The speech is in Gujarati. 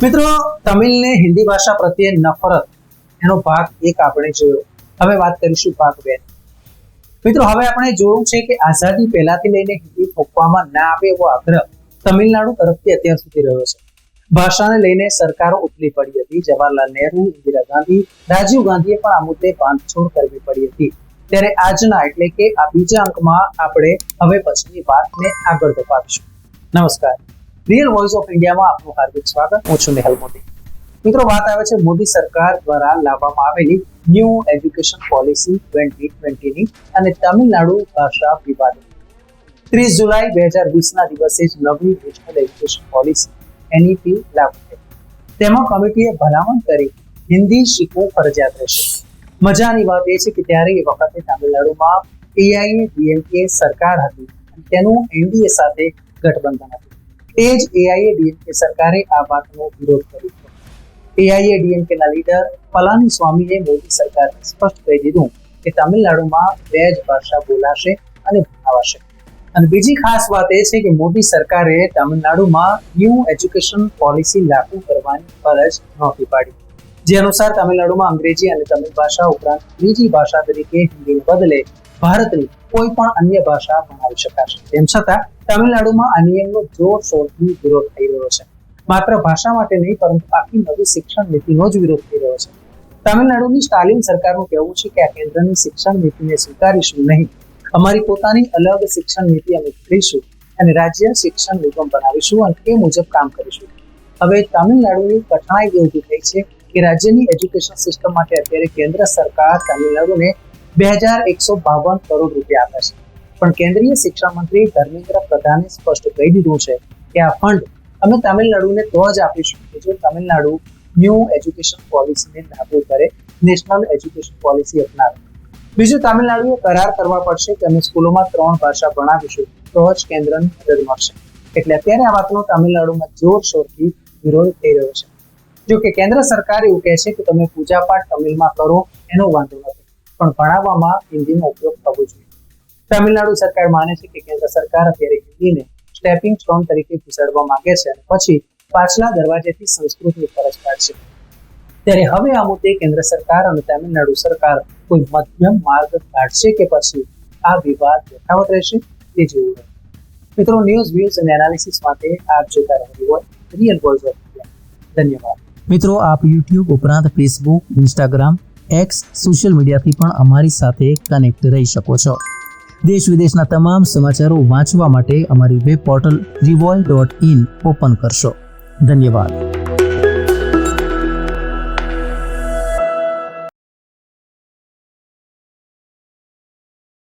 મિત્રો, તમિલને હિન્દી ભાષા પ્રત્યે નફરત એનો ભાગ 1 આપણે જોયો. હવે વાત કરીશું ભાગ 2. મિત્રો, હવે આપણે જોયું છે કે આઝાદી પહેલાથી લઈને હિન્દી થોપવામાં ના આવે એવો આગ્રહ તમિલનાડુ તરફથી અત્યાર સુધી રહ્યો છે. ભાષાને લઈને સરકારો ઉથલી પડી હતી. જવાહરલાલ નહેરુ, ઇન્દિરા ગાંધી, રાજીવ ગાંધીએ પણ આ મુદ્દે બાંધછોડ કરવી પડી હતી. ત્યારે આજના એટલે કે આ બીજા અંકમાં આપણે હવે પછીની વાતને આગળ ધપાવીશું. નમસ્કાર, રિયલ વોઇસ ઓફ ઇન્ડિયામાં આપનું હાર્દિક સ્વાગત. હું છું નિહાલ મોદી. મિત્રો, વાત આવે છે મોદી સરકાર દ્વારા લાવવામાં આવેલી ન્યૂ એજ્યુકેશન પોલિસી 2020ની અને તમિલનાડુ ભાષા વિવાદ. 30 જુલાઈ 2020 ના દિવસે જ નવી નેશનલ એજ્યુકેશન પોલિસી NEP લાગુ થઈ. તેમાં કમિટીએ ભલામણ કરી હિન્દી શીખવું ફરજિયાત રહેશે. મજાની વાત એ છે કે ત્યારે એ વખતે તમિલનાડુમાં AIADMK સરકાર હતી અને તેનું NDA સાથે ગઠબંધન હતું. એ જ AIADMK સરકારે આ વાતનો વિરોધ કર્યો હતો. AIADMKના લીડર પલાનીસ્વામીએ મોદી સરકારને સ્પષ્ટ કહી દીધું કે તમિલનાડુમાં 2 જ ભાષા બોલાશે અને ભણાવાશે. અને બીજી ખાસ વાત એ છે કે મોદી સરકારે તમિલનાડુમાં ન્યૂ એજ્યુકેશન પોલિસી લાગુ કરવાની ફરજ નહોતી પાડી, જે અનુસાર તમિલનાડુમાં અંગ્રેજી અને તમિલ ભાષા ઉપરાંત ત્રીજી ભાષા તરીકે હિન્દીને બદલે ભારતની કોઈ પણ અન્ય ભાષા ભણાવી શકાશે. તેમ છતાં તમિલનાડુમાં આ નિયમનો જોરશોરથી વિરોધ થઈ રહ્યો છે. માત્ર ભાષા માટે નહીં, પરંતુ આખી નવી શિક્ષણ નીતિનો જ વિરોધ થઈ રહ્યો છે. તમિલનાડુની સ્ટાલિન સરકારનું કહેવું છે કે આ કેન્દ્રની શિક્ષણ નીતિને સ્વીકારીશું નહીં. અમારી પોતાની અલગ શિક્ષણ નીતિ અમે કરીશું અને રાજ્ય શિક્ષણ નિગમ બનાવીશું અને તે મુજબ કામ કરીશું. હવે તમિલનાડુની કઠણાઈ એ ઊભી થઈ છે કે રાજ્યની એજ્યુકેશન સિસ્ટમ માટે અત્યારે કેન્દ્ર સરકાર તમિલનાડુને 2152 કરોડ રૂપિયા આપે છે. પણ કેન્દ્રીય શિક્ષણ મંત્રી ધર્મેન્દ્ર પ્રધાને સ્પષ્ટ કહી દીધું છે કે આ ફંડ અમે તમિલનાડુને તો જ આપીશું કે જો તમિલનાડુ ન્યૂ એજ્યુકેશન પોલિસીને લાગુ કરે, નેશનલ એજ્યુકેશન પોલિસી અપનાવે. બીજું, તમિલનાડુએ કરાર કરવા પડશે કે અમે સ્કૂલોમાં 3 ભાષા ભણાવીશું તો જ કેન્દ્રની મદદ મળશે. એટલે અત્યારે આ વાતનો તમિલનાડુમાં જોરશોરથી વિરોધ થઈ રહ્યો છે. જો કે કેન્દ્ર સરકાર એવું કહે છે કે તમે પૂજાપાઠ તમિલમાં કરો એનો વાંધો નથી, પણ ભણાવવામાં હિન્દીનો ઉપયોગ થવો જોઈએ. તમિલનાડુ સરકાર માને છે કે કેન્દ્ર સરકાર અત્યારે હિન્દીને સ્ટેપિંગ સ્ટોન તરીકે ઘુસાડવા માંગે છે અને પછી પાછલા દરવાજેથી સંસ્કૃતની ફરજ પાડશે. ત્યારે હવે આ મુદ્દે કેન્દ્ર સરકાર અને તમિલનાડુ સરકાર કોઈ મધ્યમ માર્ગ કાઢશે કે પછી આ વિવાદ યથાવત રહેશે તે જોવું રહ્યું. મિત્રો, ન્યૂઝ, વ્યૂઝ અને એનાલિસિસ માટે આપ જોતા રહેવું હોય રિયલ વોઇસ ઓફ ઇન્ડિયા. ધન્યવાદ. મિત્રો, આપ YouTube ઉપરાંત Facebook, Instagram, X સોશિયલ મીડિયાથી પણ અમારી સાથે કનેક્ટ રહી શકો છો. દેશ વિદેશના તમામ સમાચારો વાંચવા માટે અમારી વેબ પોર્ટલ revolt.in ઓપન કરશો. ધન્યવાદ.